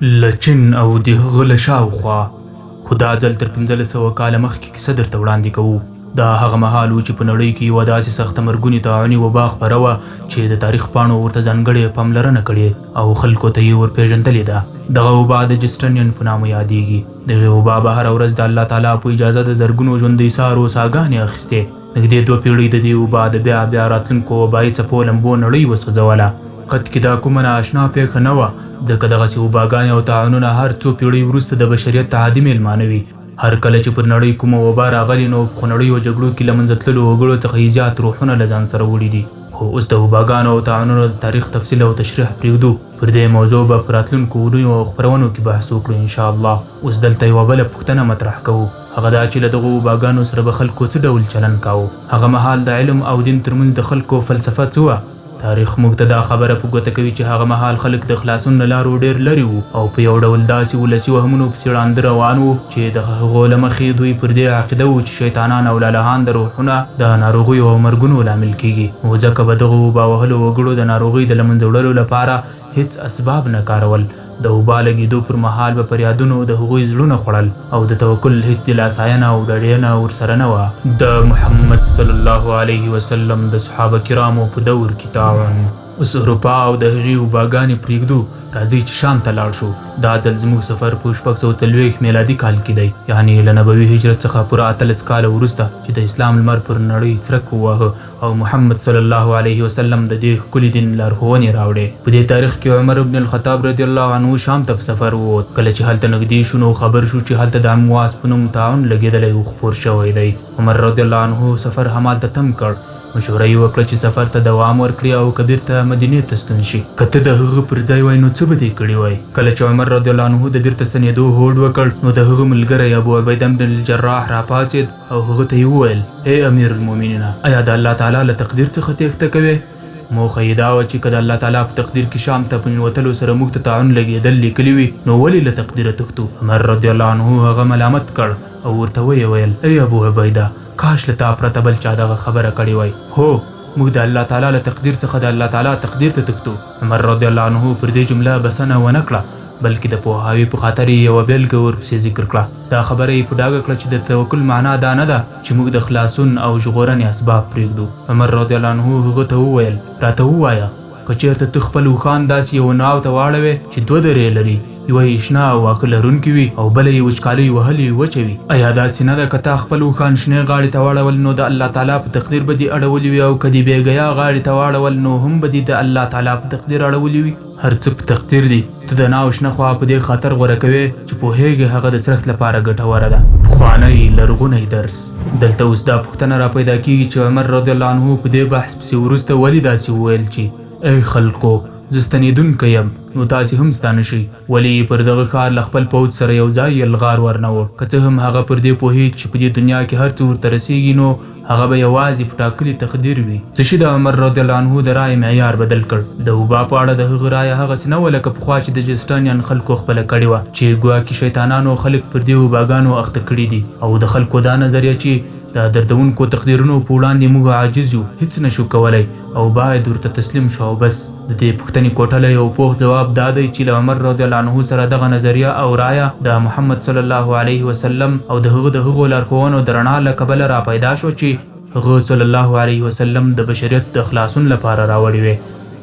له چین او د هغه له شاوخوا. خو دا ځل تر 1500 کاله مخکې کیسه درته وړاندې کوو. دا هغه مهال و چې په نړۍ کې یوه داسې سخته مرګونې طاعوني وبا خپره وه چې د تاریخ پاڼو ورته ځانګړې پاملرنه کړې او خلکو ته یې ورپېژندلې ده. دغه وبا د جسټنین په نامه یادېږي. دغې وبا به هره ورځ د الله تعالی په اجازه د زرګونو ژوندی سارو ساګانې اخیستې. نږدې 2 پیړۍ د دې وبا د بیا راتلونکو وبایي څپو لمبو نړۍ وسوځوله. قد کې دا کومه نااشنا پیښه نه وه، ځکه دغسې وباګانې او طاعونونه هر څو پیړۍ وروسته د بشریت ته عادي میلمانه وي. هر کله چې پر نړۍ کومه وبا راغلې نو په خونړیو جګړو کې له منځه تللو وګړو څخه یې زیات روحونه له ځان سره وړي دي. خو اوس د وباګانو او طاعونونو د تاریخ تفصیل او تشریح پرېږدو. پر دې موضوع به په راتلونکو اونیو او خپرونو کې بحث وکړو انشاءالله. اوس دلته یوه بله پوښتنه مطرح کوو، هغه دا چې له دغو وباګانو سره به خلکو څه ډول چلند کاوه؟ هغه مهال د علم او دین ترمنځ د خلکو فلسفه څه وه؟ تاریخ موږ ته دا خبره په ګوته کوي چې هغه مهال خلک د خلاصون له لارو ډېر لرې وو او په یو ډول داسې ولسي وهمونو پسې ړانده روان وو چې د هغو له مخې دوی پر دې عقیده وو چې شیطانان او لالهان د روحونه د ناروغیو او مرګونو لامل کیږي. نو ځکه به دغو وبا وهلو وګړو د ناروغۍ د له منځه وړلو لپاره هیڅ اسباب نه کارول. د وبا لګېدو پر مهال به پر یادونو د هغوی زړونه خوړل او د توکل هیڅ دلاساینه او ډاډینه ورسره نه وه. د محمد صلی الله علیه وسلم د صحابه کرامو په دور کې طاعون. اوس اروپا او د هغې وباګانې پرېږدو، راځئ چې شام ته لاړ شو. دا ځل زموږ سفر په 640 میلادي کال کې دی، یعنې له نبوي هجرت څخه پوره 18 کاله وروسته چې د اسلام لمر پر نړۍ څرک وواهه او محمد صلی الله علیه وسلم د دې ښکلي دین لارښوونې راوړې. په دې تاریخ کې عمر بن الخطاب رضی الله عنه شام ته په سفر ووت. کله چې هلته نږدې شو نو خبر شو چې هلته د امواس په نوم طاعون لګېدلی او خپور شوی دی. عمر رضی الله عنه سفر همالته تم کړ. مشوره یې وکړه چې سفر ته دوام ورکړي او که بیرته مدینې ته ستون شي. که ته د هغه پر ځای وای نو څه به دې کړي وای؟ کله چې عمر رضی الله عنه د بیرته ستنېدو هوډ وکړ نو د هغه ملګری ابو عبیده بن الجراح راپاڅېد او هغه ته یې وویل: ای امیر المؤمنین، آیا د الله تعالی له تقدیر څخه تېښته کوې؟ موخه یې دا وه چې که د الله تعالی په تقدیر کې شام ته په ننوتلو سره موږ ته طاعون لګېدل لیکلي وي نو ولې له تقدیره تښتو؟ عمر رضی الله عنه هغه ملامت کړ او ورته ویې ویل: ای ابو عبیده، کاش له تا پرته بل چا دغه خبره کړې وای. هو، موږ د الله تعالی له تقدیر څخه د الله تعالی تقدیر ته تښتو. عمر رضی الله عنه پر دې جمله بسنه ونه کړه، بلکې د پوهاوي په خاطر یې یوه بیلګه ورپسې ذکر کړه. دا خبره یې په ډاګه کړه چې د توکل معنا دا نه ده چې موږ د خلاصون او ژغورنې اسباب پرېږدو. عمر رضی الله عنه هغه ته وویل: راته ووایه، که چېرته ته خپل اوښان داسې یو ناو ته واړوې چې 2 درې لري، یوه یې شنه او واښه لرونکې وي او بله یې وچکالۍ وهلې وچه وي، آیا داسې نه ده که تا خپل اوښان شنې غاړې ته واړول نو د الله تعالی په تقدیر به دې اړولي وي، او که دې بېګیا غاړې ته واړول نو هم به دې د الله تعالی په تقدیر اړولي وي؟ هر څه په تقدیر دي. ته د ناو شنه خوا په دې خاطر غوره کوې چې پوهېږې هغه د څرخ لپاره ګټوره ده. پخوانی لرغونی درس. دلته اوس دا پوښتنه را پیدا کېږي چې عمر رضی الله عنه په دې بحث پسې وروسته ولې داسې وویل چې ای خلکو، زه ستنېدونکی یم نو تاسې هم ستانه شئ. ولې پر دغه ښار له خپل پوځ سره یو ځای یلغار ورنه و؟ که څه هم هغه پر دې پوهېد چې په دې دنیا کې هر څه ورته رسېږي نو هغه به یوازې په ټاکلي تقدیر وي. څه شي د عمر رضی الله عنه د رایې معیار بدل کړ؟ د وبا په اړه د هغه رایه هغسې نه وه لکه پخوا چې د جسټانیان خلکو خپله کړې وه، چې ګواکې شیطانانو خلک پر دې وباګانو اخته کړي دي، او د خلکو دا نظریه چې د دردونکو تقدیرونو په وړاندې موږ عاجز یو، هیڅ نشو کولی او باید ورته تسلیم شو او بس. د دې پوښتنې کوټلی یو پوخ ځواب دا دی چې له عمر رضی الله عنه سره دغه نظریه او رایه د محمد صلی الله علیه وسلم او د هغو لارښوونو د رڼا له کبله را پیدا شو چې هغه صلی الله علیه وسلم د بشریت د خلاصون لپاره راوړې وې.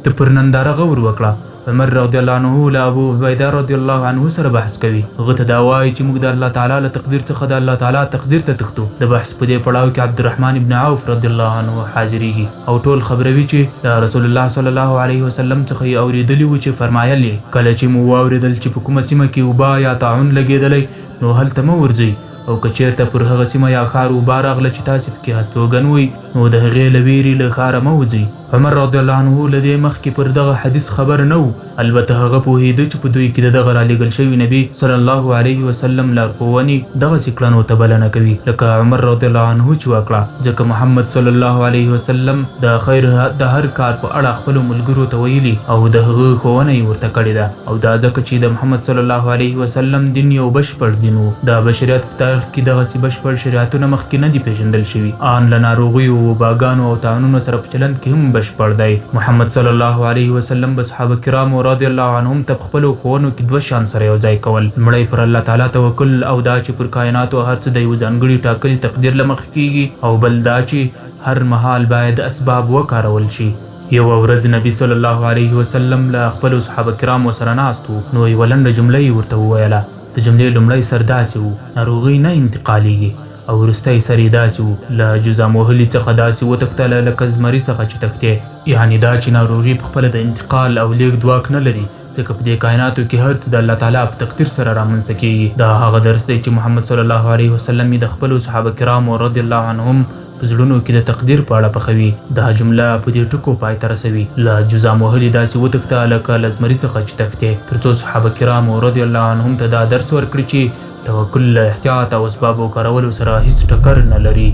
ته پر ننداره غور وکړه. عمر رضی الله عنه له ابو عبیده رضی الله عنه سره بحث کوي. هغه ته دا وایي چې موږ د الله تعالی له تقدیر څخه د الله تعالی تقدیر ته تښتو. د بحث په دې پړاو کې عبدالرحمن ابن عوف رضی الله عنه حاضرېږي او ټول خبروي چې د رسول الله صلی الله علیه وسلم څخه یې اورېدلي وو چې فرمایل یې: کله چې مو واورېدل چې په کومه سیمه کې وبا یا طاعون لګېدلی نو هلته مه ورځئ، او که چېرته پر هغه سیمه یا ښار وبا راغله چې تاسې پکې هستوګن وئ نو د هغې له ویرې له ښاره مه وځئ. عمر رضی الله عنه له دې مخکې پر دغه حدیث خبر نه و، البته هغه پوهېده چې په دوی کې د دغه رالېږل شوي نبي صلی الله علیه وسلم لارښوونې دغسې کړنو ته بلنه کوي لکه عمر رضی الله عنه چې وکړه، ځکه محمد صلی الله علیه وسلم د خیر د هر کار په اړه خپلو ملګرو ته ویلي او د هغه ښوونه یې ورته کړې ده، او دا ځکه چې د محمد صلی الله علیه وسلم دین یو بشپړ دین و. د بشریت په تاریخ کې دغسې بشپړ شریعتونه مخکې نه دي پېژندل شوي. ان له ناروغیو، وباګانو او طاعونونو سره په چلند کې هم بشپړ دی. محمد صلی الله علیه وسلم به صحابه کرامو رضی الله عنهم ته په خپلو ښوونو کې دوه شیان سره یو ځای کول. لومړی پر الله تعالی توکل او دا چې پر کائناتو هر څه د یو ځانګړي ټاکلي تقدیر له مخې کیږي، او بل دا چې هر مهال باید اسباب وکارول شي. یوه ورځ نبی صلی الله علیه وسلم له خپلو صحابه کرامو سره ناست و، نو یوه لنډه جمله یې ورته وویله. د جملې لومړی سر داسې و: ناروغي نه انتقالیږي، او وروستی سر یې داسې و: له جزام وهلي څخه داسې وتښتله لکه زمري څخه چې تښتې. یعنې دا چې ناروغي پخپله د انتقال او لیږد واک نه لري، ځکه په دې کائناتو کې هر څه د الله تعالی په تقدیر سره رامنځته کیږي. دا هغه درس دی چې محمد صلی الله علیه وسلم یې د خپلو صحابه کرامو رضی الله عنهم په زړونو کې د تقدیر په اړه پخوي. دا جمله په دې ټکو پای ته رسوي: له جزام وهلي داسې وتښته لکه له زمري څخه چې تښتې، تر څو صحابه کرامو رضی الله عنهم ته دا درس ورکړي چې توکل له احتیاط او اسبابو کارولو سره هیڅ ټکر نه لري.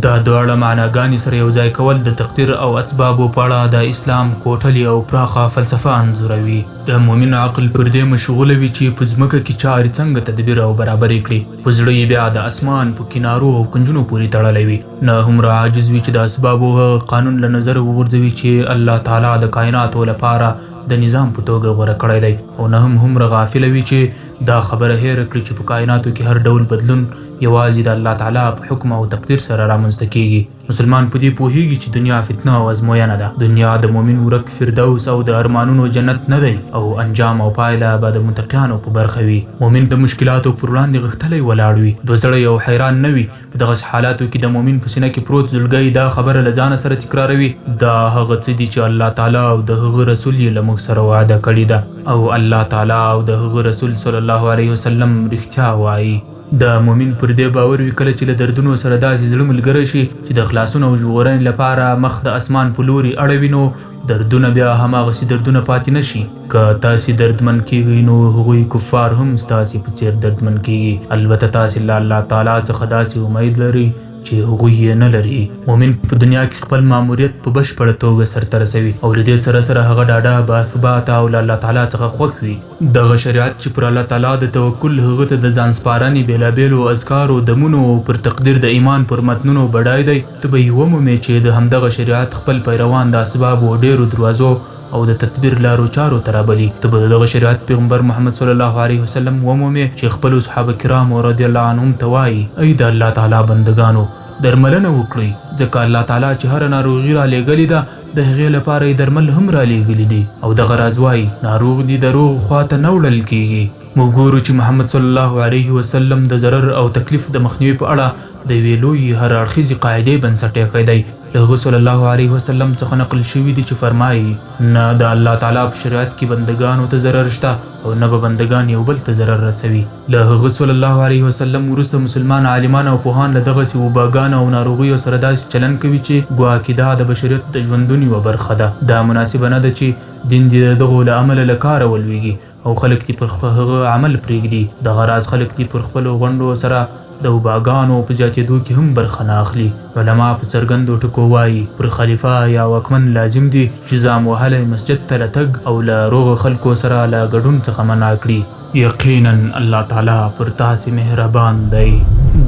دا دواړه معناګانې سره یو ځای کول د تقدیر او اسبابو په اړه د اسلام کوټلې او پراخه فلسفه انځوروي. د مؤمن عقل پر دې مشغوله وي چې په ځمکه کې چارې څنګه تدبیر او برابرې کړي، په زړه یې بیا د اسمان په کنارو او کنجونو پورې تړلی وي. نه هومره عاجز وي چې د اسبابو هغه قانون له نظره وغورځوي چې الله تعالی د کائناتو لپاره د نظام په توګه غوره کړی دی، او نه هم هومره غافله وي چې دا خبره هېره کړي چې په کائناتو کې هر ډول بدلون یوازې د الله تعالی په حکم او تقدیر سره رامنځته کیږي. مسلمان په دې پوهیږي چې دنیا فتنه او ازموینه ده. دنیا د مؤمن ورک فردوس او د ارمانونو جنت نه دی، او انجام او پایله به د متقیانو په برخه وي. مؤمن د مشکلاتو پر وړاندې غښتلی ولاړ وي، دوزړی او حیران نه وي. په دغسې حالاتو کې د مؤمن په سینه کې پروت زړګی دا خبره له ځانه سره تکراروي: دا هغه څه دي چې الله تعالی او د هغه رسول یې له موږ سره وعده کړې ده، او الله تعالی او د هغه رسول صلی الله علیه وسلم رښتیا وایي. د مؤمن پر دې باور وي کله چې له دردونو سره داسې زړه ملګری شي چې د خلاصون او ژغورنې لپاره مخ د اسمان په لوري اړوي، نو دردونه بیا هماغسې دردونه پاتې نه شي. که تاسې دردمن کیږئ نو هغوی کفار هم ستاسې په څیر دردمن کیږي. البته تاسې له الله تعالی څخه داسې امید لرئ چې هغوی یې نه لري. مؤمن په دنیا کې خپل ماموریت په بشپړه توګه سرته رسوي، او له دې سره سره هغه ډاډه باثباته او له الله تعالی څخه خوښ وي. دغه شریعت چې پر الله تعالی د توکل، هغه ته د ځان سپارنې، بېلابېلو اذکارو، دمونو او پر تقدیر د ایمان پر متنونو بډای دی، ته به یې ومومې چې د همدغه شریعت خپل پیروان د اسبابو ډېرو دروازو او د تدبیر لارو چارو ته رابلي. ته به د دغه شریعت پیغمبر محمد صلی الله علیه وسلم ومومې چې خپلو صحابه کرامو رضی الله عنهم ته وایي: ای د الله تعالی بندگانو، درملنه وکړئ، ځکه الله تعالی چې هره ناروغي را لېږلې ده د هغې لپاره یې درمل هم را لېږلي دي. او دغه راز وایي: ناروغ دي د روغ خواته نه وړل کیږي. موږ ګورو چې محمد صلی الله علیه وسلم د ضرر او تکلیف د مخنیوي په اړه د یوې لویې هر اړخیزې قاعدې بنسټ ایښی دی. له هغه صلی الله علیه وسلم څخه نقل شوي دي چې فرمایي: نه د الله تعالی په شریعت کې بندگانو ته ضرر شته، او نه به بندگان یو بل ته ضرر رسوي. له هغه صلی الله علیه وسلم وروسته مسلمان عالمان او پوهان له دغسې وباګانو او ناروغیو سره داسې چلن کوي چې ګواکې دا د بشریت د ژوندون یوه برخه ده. دا مناسبه نه ده چې دین دې د دغو له امله له کاره ولویږي او خلک دې پر هغه عمل پرېږدي. دغه راز خلک دې پر خپلو غونډو سره د وباګانو په زیاتېدو کې هم برخه نه اخلي. علما په څرګندو ټکو وایي: پر خلیفه یا واکمن لازم دي چې ځان وهلی مسجد ته له تګ او له روغو خلکو سره له ګډون څخه منع کړي. یقینا الله تعالی پر تاسې مهربان دی.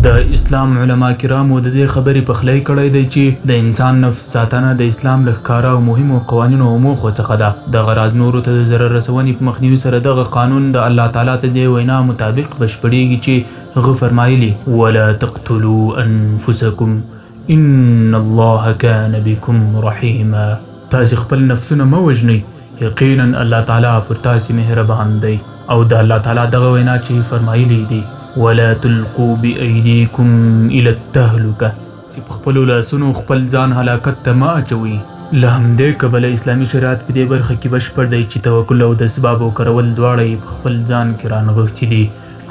د اسلام علما کرامو د دې خبرې پخلی کړی دی چې د انسان نفس ساتنه د اسلام له ښکاره او مهمو قوانینو او موخو څخه ده. دغه راز نورو ته د ضرر رسونې په مخنیوي سره دغه قانون د الله تعالی ته د وینا مطابق بشپړېږي چې هغه فرمایلي: ولا تقتلوا انفسکم ان الله کان بکم رحیما. تاسې خپل نفسونه مه وژنئ، یقینا الله تعالی پر تاسې مهربان دی. او د الله تعالی دغه وینا چې فرمایلی دی: ولا تلقوا بأيديكم الى التهلكه، چې په خپلو لاسونو خپل ځان هلاکت ته مه اچوئ. له همدې کبله اسلامي شریعت په دې برخه کې بشپړ دی چې توکل او د اسبابو کارول دواړه یې په خپل ځان کې رانغښتي دي.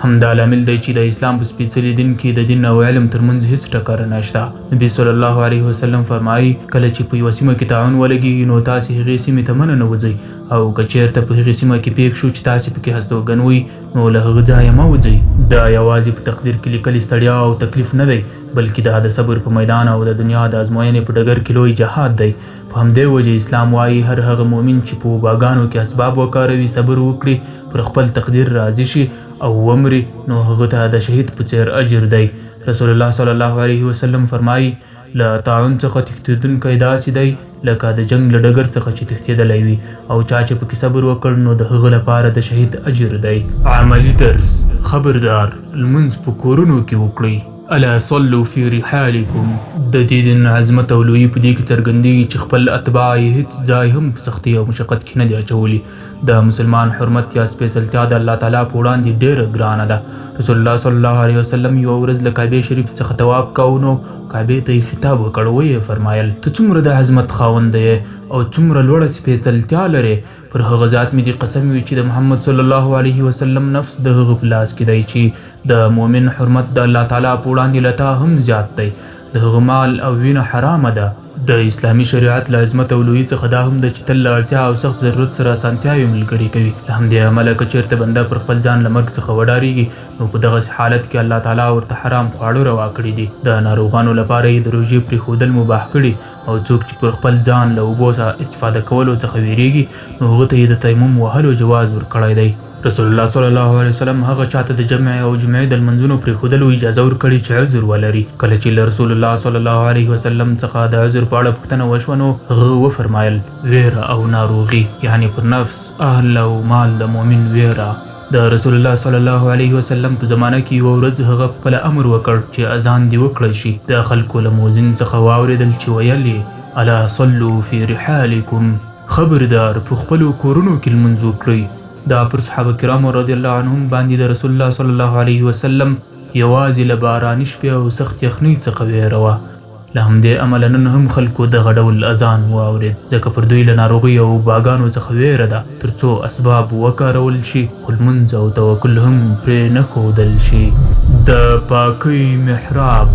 همدا لامل دی چې د اسلام په سپېڅلي دین کې د دین او علم ترمنځ هیڅ ټکر نشته. نبي صلی الله علیه وسلم فرمایي: کله چې په یوه سیمه کې طاعون ولګېږي نو تاسې هغې سیمې ته مه ننوځئ، او که چېرته په هغې سیمه کې پېښ شو چې تاسې پکې هستوګن وئ نو له هغه ځایه مه وځئ. دا یوازې په تقدیر کې لیکلې ستړیا او تکلیف نه دی، بلکې دا د صبر په میدان او د دنیا د ازموینې په ډګر کې لوی جهاد دی. په همدې وجه اسلام وایي هر هغه مؤمن چې په وباګانو کې اسباب وکاروي، صبر وکړي، پر خپل تقدیر راضي شي او ومري نو هغه ته د شهید په څیر اجر دی. رسول الله صلی الله علیه وسلم فرمایي له طاعون څخه تښتېدونکی داسې دی لکه د جنګ له ډګر څخه چې تښتېدلی وي، او چا چې پکې صبر وکړ نو د هغه لپاره د شهید اجر دی. عملي درس: خبردار، لمونځ په کورونو کې وکړئ. الا صلوا فی رحالکم. د دې دین عظمت او لویي په دې کې څرګندېږي چې خپل اتباع یې هېڅ ځای هم په سختي او مشقت کې نه دي اچولي. د مسلمان حرمت یا سپېڅلتیا د الله تعالی په وړاندې ډېره ګرانه ده. رسول الله صلی الله علیه وسلم یوه ورځ له کعبې شریف څخه طواف کوو نو کعبې ته یې خطاب وکړ، ویې فرمایل ته څومره د عظمت خاوند یې او څومره لوړه سپېڅلتیا لرې. پر هغه ذات مې دې قسم وي چې د محمد صلی الله علیه وسلم نفس د هغه په لاس کې دی چې د مؤمن حرمت د الله تعالی په وړاندې له تا هم زیات دی. د هغه مال او وینه حرامه ده. د اسلامي شریعت له عظمت او لویي څخه دا هم ده چې تل له اړتیا او سخت ضرورت سره اسانتیاوې ملګرې کوي. له همدې امله که چېرته بنده پر خپل ځان له مرګ څخه وډارېږي نو په دغسې حالت کې الله تعالی ورته حرام خواړه روا کړي دي. د ناروغانو لپاره یې د روژې پرېښودل مباح کړي، او څوک چې پر خپل ځان له اوبو استفاده کولو څخه ویریږي نو هغه ته یې د تیمم وهلو جواز ورکړی دی. رسول الله صلی الله علیه وسلم هغه چاته د جمع او جمعې د لمنځونو پرېښودلو اجازه ورکړې چې عذر ولري. کله چې له رسول الله صلی الله علیه وسلم څخه د عذر په اړه پوښتنه وشوه نو هغه وفرمایل ویره او ناروغي، یعنی پر نفس، اهل او مال د مؤمن ویره. د رسول الله صلی الله علیه وسلم په زمانه کې یوه ورځ هغه خپل امر وکړ چې اذان دې وکړل شي. د خلکو له مؤذن څخه واورېدل چې ویل یې الا صلوا فی رحالکم، خبردار په خپلو کورونو کې لمونځ وکړئ. دا پر صحابه کرامو رضی الله عنهم باندې د رسول الله صلی الله علیه وسلم یوازې له باراني شپې او سخت یخنۍ څخه ویره وه. له همدې امله نن هم خلکو دغه ډول اذان واورېد، ځکه پر دوی له ناروغۍ او باګانو څخه ویره ده، تر څو اسباب وکارول شي خو لمونځ او توکل هم پرې نه ښودل شي. د پاکۍ محراب.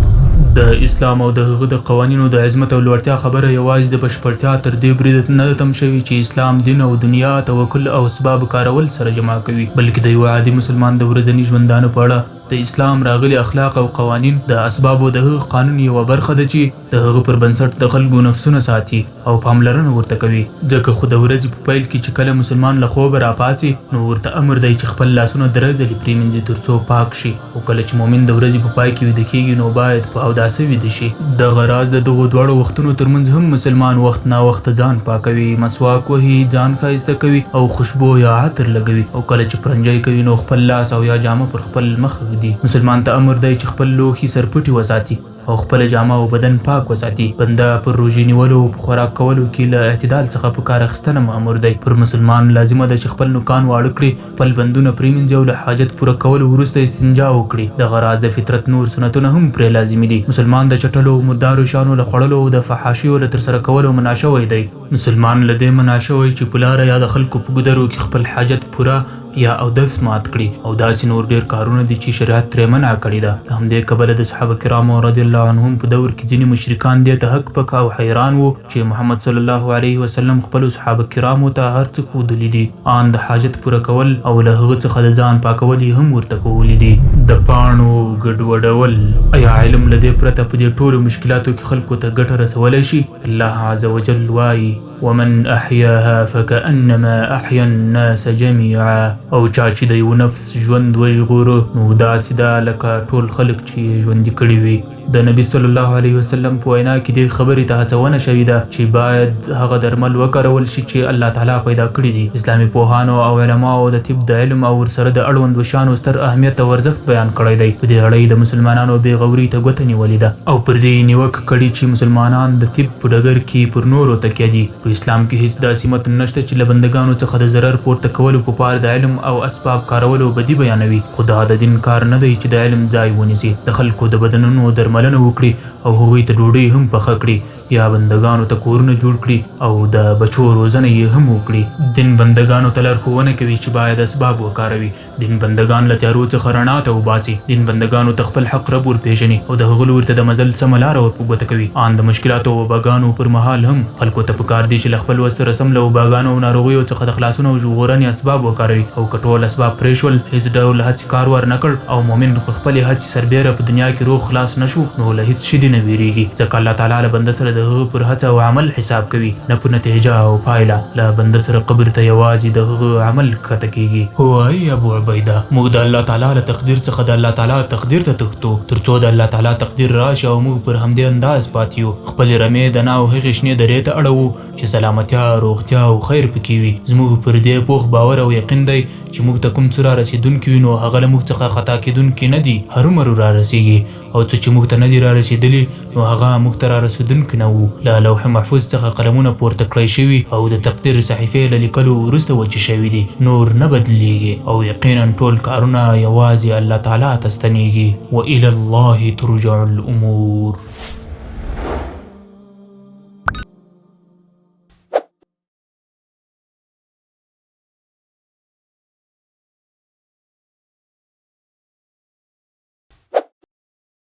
د اسلام او د هغه د قوانینو د عظمت او لوړتیا خبره یوازې د بشپړتیا تر دې بریده نه ده تم شوي چې اسلام دین او دنیا توکل او اسباب کارول سره جمع کوي، بلکې د یو عادي مسلمان د ورځني ژوندانه په اړه د اسلام راغلي اخلاق او قوانین د اسبابو د هغه قانون یوه برخه ده چې د هغه پر بنسټ د خلکو نفسونه ساتي او پاملرنه ورته کوي. ځکه خو د ورځې په پیل کې چې کله مسلمان له خوبه راپاڅي نو ورته امر دی چې خپل لاسونه درې ځلې پرېمینځي تر څو پاک شي، او کله چې مؤمن د ورځې په پای کې ویده کېږي نو باید په اوداسه ویده شي. دغه راز د دغو دواړو وختونو ترمنځ هم مسلمان وخت ناوخته ځان پاکوي، مسواک وهي، ځان ښایسته کوي او خوشبو یا عطر لګوي، او کله چې پرنجی کوي نو خپل لاس او یا جامه پر خپل مخ ږدي. مسلمان ته امر دی چې خپل لوښي سرپټي وساتي او خپل جامه او بدن پاک وساتي. بنده پر روژې نیولو او په خوراک کولو کې له اعتدال څخه په کار اخیستنه مأمور دی. پر مسلمان لازمه ده چې خپل نوکان واړه کړي، خپل بندونه پرېمینځي او له حاجت پوره کولو وروسته استنجا وکړي. دغه راز د فطرت نور سنتونه هم پرې لازمي دي. مسلمان د چټلو او مردارو شیانو له خوړلو او د فحاشیو له ترسره کولو منع شوی دی. مسلمان له دې منع شوی چې په لاره یا د خلکو په ګودرو کې خپل حاجت پوره یا اودس مات کړي، او داسې نور ډېر کارونه دي چې شریعت ترې منع کړي ده. له همدې کبله د صحابه کرامو رضی الله عنهم په دور کې ځینې مشرکان دې ته هک پک او حیران وو چې محمد صلی الله علیه وسلم خپلو صحابه کرامو ته هر څه ښودلي دي، ان د حاجت پوره کول او له هغه څخه د ځان پاکول یې هم ورته ښودلي دي. د پاڼو ګډوډول. ایا علم له دې پرته په دې ټولو مشکلاتو کې خلکو ته ګټه رسولی شي؟ الله عز وجل وایي ومن احیاها فکأنما احیا الناس جمیعا. او چا چې د یو نفس ژوند وژغوره نو داسې ده لکه ټول خلک چې ژوندي کړي وي. د نبی صلی الله علیه وسلم په وینا کې دې خبرې ته هڅونه شوې ده چې باید هغه درمل وکارول شي چې الله تعالی پیدا کړي دي. اسلامي پوهانو او علماو د طب د علم او ورسره د اړوندو شیانو ستر اهمیت او ارزښت بیان کړی دی. په دې اړه د مسلمانانو بې غوري ته ګوته نیولې ده او پر دې نیوکه کړې چې مسلمانان د طب په ډګر کې پر نورو تکیه دي. په اسلام کې هیڅ داسې متن نشته چې له بندګانو څخه د ضرر پورته کولو په پار د علم او اسباب کارولو بدی بیانوي. خو دا د دین کار نه دی چې د علم ځای ونیسي، د خلکو د بدنونو درملنه وکړي او هغوی ته ډوډۍ هم پخه کړي، یا بندګانو ته کورونه جوړ کړي او د بچو روزنه یې هم وکړي. دین بندګانو ته لارښوونه کوي چې باید اسباب وکاروي. دین بندګان له تیارو څخه رڼا ته وباسي. دین بندګانو ته خپل حق رب ورپېژني او د هغه لوري ته د مزل سمه لاره ور په ګوته کوي. ان د مشکلاتو او وباګانو پر مهال هم خلکو ته پکار دي چې له خپل وس سره سم له وباګانو او ناروغیو څخه د خلاصون او ژغورنې اسباب وکاروي. او که ټول اسباب پرېښول، هېڅ ډول هڅې کار ور نه کړ او مؤمن پر خپلې هڅې سربیره په دنیا کې روغ خلاص نه شو نو له هېڅ شي دې نه ویریږي، ځکه الله تعالی له بنده سره د هغه پر هڅه او عمل حساب کوي، نه په نتیجه او پایله. له بنده سره قبر ته یوازې د هغه عمل ښکته کېږي. هو ای ابو تبعی ده. موږ د الله تعالی له تقدیر څخه د الله تعالی تقدیر ته تښتو ترڅو د الله تعالی تقدیر راشي او موږ پر همدې انداز پاتې یو. خپلې رمې د ناو هغې شنې درې ته اړوو چې سلامتیا، روغتیا او خیر پکې وي. زموږ پر دې پوخ باور او یقین دی چې موږ ته کوم څه را رسېدونکي وي نو هغه له موږ څخه خطا کېدونکي نه دي، هرومرو را رسېږي، او څه چې موږ ته نه دي را رسېدلي نو هغه موږ ته را رسېدونکي نه وو. له لوح محفوظ څخه قلمونه پورته کړی شوي او د تقدیر صحیفې له لیکلو وروسته وچې شوي دي، نور نه بدلیږي او یقینا ټول کارونه یوازې الله تعالی ته ستنېږي. وإلى الله ترجع الأمور.